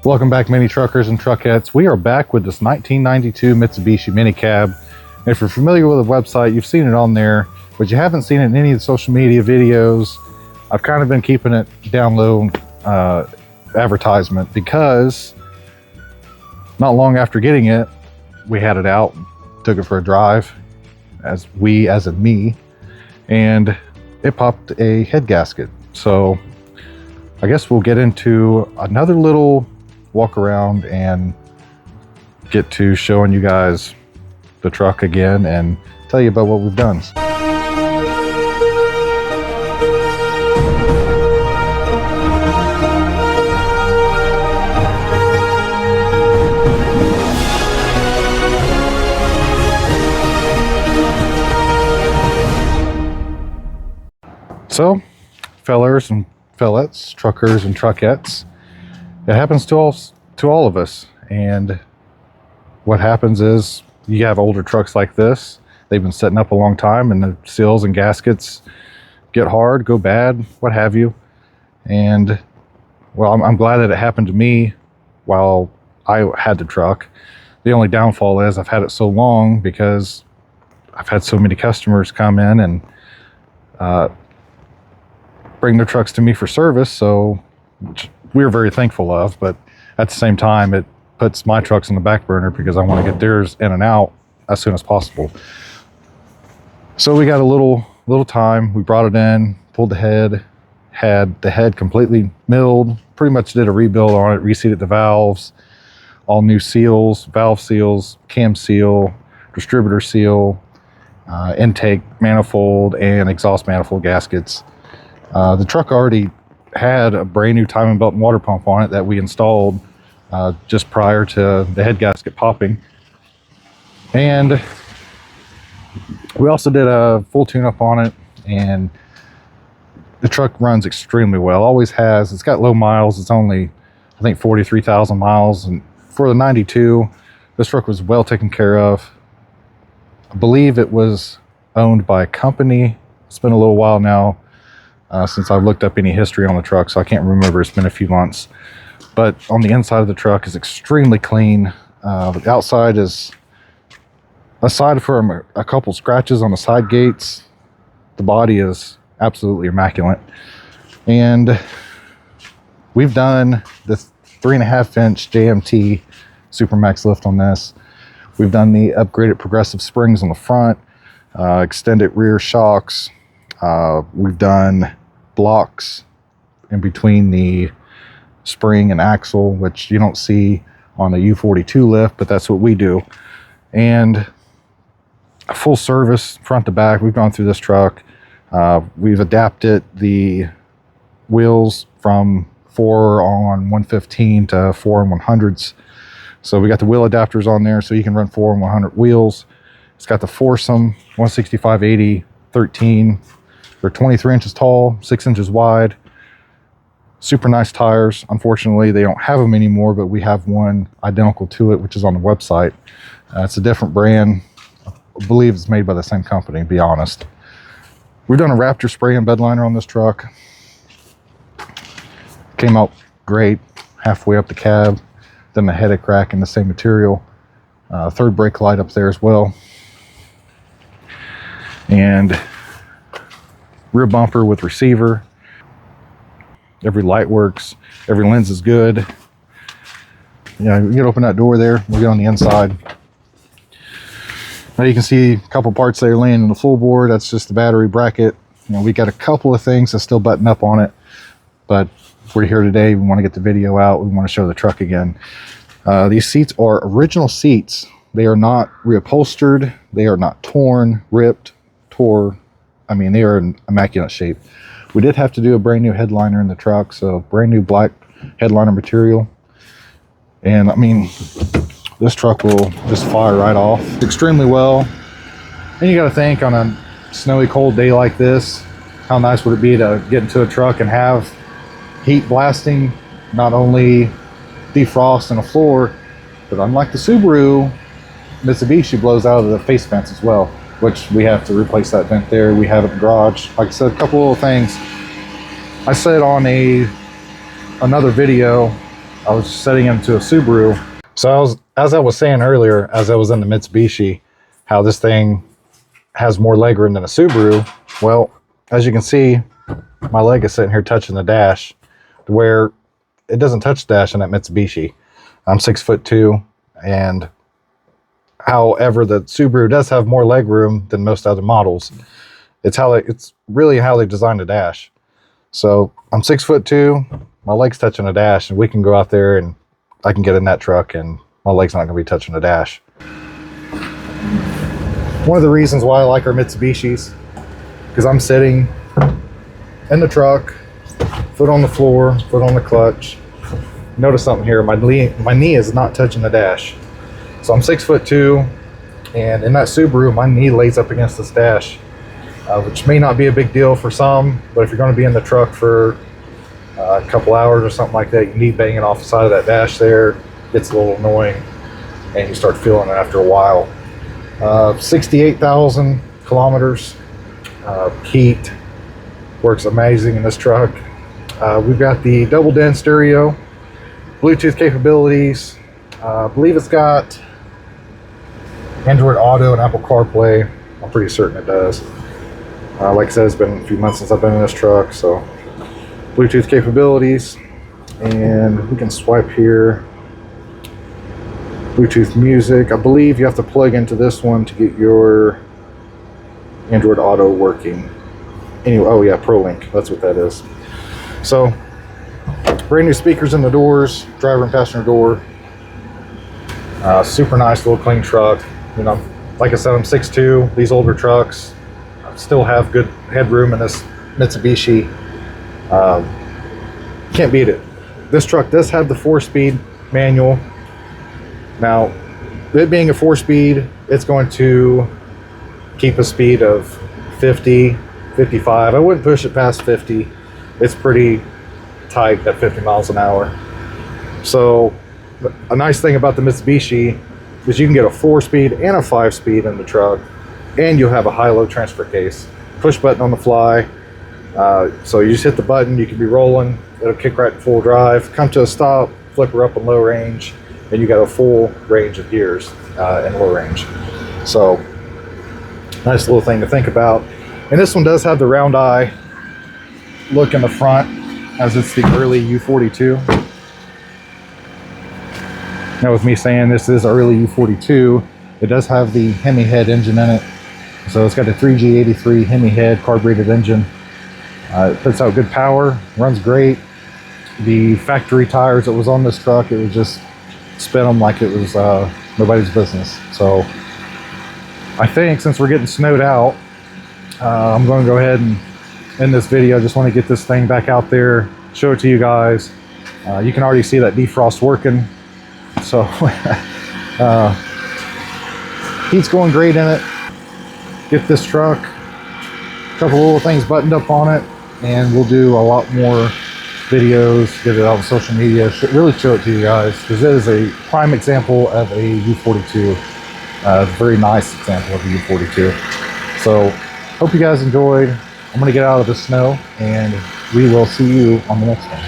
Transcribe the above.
Welcome back, mini truckers and truckettes. We are back with this 1992 Mitsubishi Minicab. If you're familiar with the website, you've seen it on there, but you haven't seen it in any of the social media videos. I've kind of been keeping it down low advertisement because not long after getting it, we had it out, took it for a drive, as in me, and it popped a head gasket. So I guess we'll get into another little walk around and get to showing you guys the truck again and tell you about what we've done. So, fellers and fellettes, truckers and truckettes, it happens to all of us. And what happens is you have older trucks like this. They've been sitting up a long time, and the seals and gaskets get hard, go bad, what have you. And well, I'm glad that it happened to me while I had the truck. The only downfall is I've had it so long because I've had so many customers come in and bring their trucks to me for service, so which we're very thankful of, but at the same time it puts my trucks on the back burner because I want to get theirs in and out as soon as possible. So we got a little time. We brought it in, pulled the head, had the head completely milled, pretty much did a rebuild on it, reseated the valves, all new seals, valve seals, cam seal, distributor seal, intake manifold, and exhaust manifold gaskets. The truck already had a brand new timing belt and water pump on it that we installed just prior to the head gasket popping. And we also did a full tune-up on it, and the truck runs extremely well, always has. It's got low miles. It's only, I think, 43,000 miles. And for the 92, this truck was well taken care of. I believe it was owned by a company. It's been a little while now since I've looked up any history on the truck, so I can't remember. It's been a few months. But on the inside of the truck is extremely clean. The outside is, aside from a couple scratches on the side gates, the body is absolutely immaculate. And we've done the 3.5-inch JMT Supermax lift on this. We've done the upgraded progressive springs on the front, extended rear shocks. We've done blocks in between the spring and axle, which you don't see on the U42 lift, but that's what we do. And a full service front to back. We've gone through this truck. We've adapted the wheels from 4 on 115 to 4 on 100s. So we got the wheel adapters on there so you can run 4 on 100 wheels. It's got the foursome 165/80 13. They're 23 inches tall, 6 inches wide. Super nice tires. Unfortunately, they don't have them anymore, but we have one identical to it, which is on the website. It's a different brand. I believe it's made by the same company, to be honest. We've done a Raptor spray and bed liner on this truck. Came out great, halfway up the cab. Then the headed crack in the same material. Third brake light up there as well. And rear bumper with receiver. Every light works. Every lens is good. Yeah, you can open that door there. We'll get on the inside. Now you can see a couple parts there laying in the full board. That's just the battery bracket. You know, we got a couple of things that still button up on it, but we're here today. We want to get the video out. We want to show the truck again. These seats are original seats. They are not reupholstered. They are not torn, ripped, tore. I mean, they are in immaculate shape. We did have to do a brand new headliner in the truck, so brand new black headliner material. And I mean, this truck will just fire right off extremely well. And you got to think, on a snowy, cold day like this, how nice would it be to get into a truck and have heat blasting, not only defrost in the floor, but unlike the Subaru, Mitsubishi blows out of the face vents as well, which we have to replace that vent there. We have it in the garage. Like I said, a couple little things. I said on another video, I was setting into a Subaru. So as I was saying earlier, as I was in the Mitsubishi, how this thing has more legroom than a Subaru. Well, as you can see, my leg is sitting here touching the dash, where it doesn't touch the dash in that Mitsubishi. I'm 6'2", and however, the Subaru does have more legroom than most other models. It's really how they designed the dash. So I'm 6'2", my leg's touching the dash, and we can go out there and I can get in that truck and my leg's not gonna be touching the dash. One of the reasons why I like our Mitsubishis, because I'm sitting in the truck, foot on the floor, foot on the clutch. Notice something here, my knee is not touching the dash. So I'm 6'2", and in that Subaru, my knee lays up against this dash, which may not be a big deal for some, but if you're going to be in the truck for a couple hours or something like that, your knee banging off the side of that dash there gets a little annoying, and you start feeling it after a while. 68,000 kilometers, heat, works amazing in this truck. We've got the double den stereo, Bluetooth capabilities. I believe it's got Android Auto and Apple CarPlay. I'm pretty certain it does. Like I said, it's been a few months since I've been in this truck, so Bluetooth capabilities, and we can swipe here. Bluetooth music. I believe you have to plug into this one to get your Android Auto working. Anyway, oh yeah, ProLink, that's what that is. So, brand new speakers in the doors, driver and passenger door. Super nice little clean truck. You know, like I said, I'm 6'2". These older trucks still have good headroom in this Mitsubishi. Can't beat it. This truck does have the 4-speed manual. Now, it being a 4-speed, it's going to keep a speed of 50, 55. I wouldn't push it past 50. It's pretty tight at 50 miles an hour. So a nice thing about the Mitsubishi is you can get a 4-speed and a 5-speed in the truck, and you'll have a high-low transfer case. Push button on the fly. So you just hit the button, you can be rolling, it'll kick right to full drive, come to a stop, flip her up in low range, and you got a full range of gears in low range. So nice little thing to think about. And this one does have the round eye look in the front, as it's the early U42. Now, with me saying this is early U42, it does have the Hemi head engine in it. So it's got a 3G83 Hemi head carbureted engine. It puts out good power, runs great. The factory tires that was on this truck, it would just spin them like it was nobody's business. So I think since we're getting snowed out, I'm going to go ahead and end this video. I just want to get this thing back out there, show it to you guys. You can already see that defrost working. So heat's going great in it. Get this truck, a couple little things buttoned up on it, and we'll do a lot more videos, get it out on social media, really show it to you guys, because it is a prime example of a U42. A very nice example of a U42. So hope you guys enjoyed. I'm going to get out of the snow, and we will see you on the next one.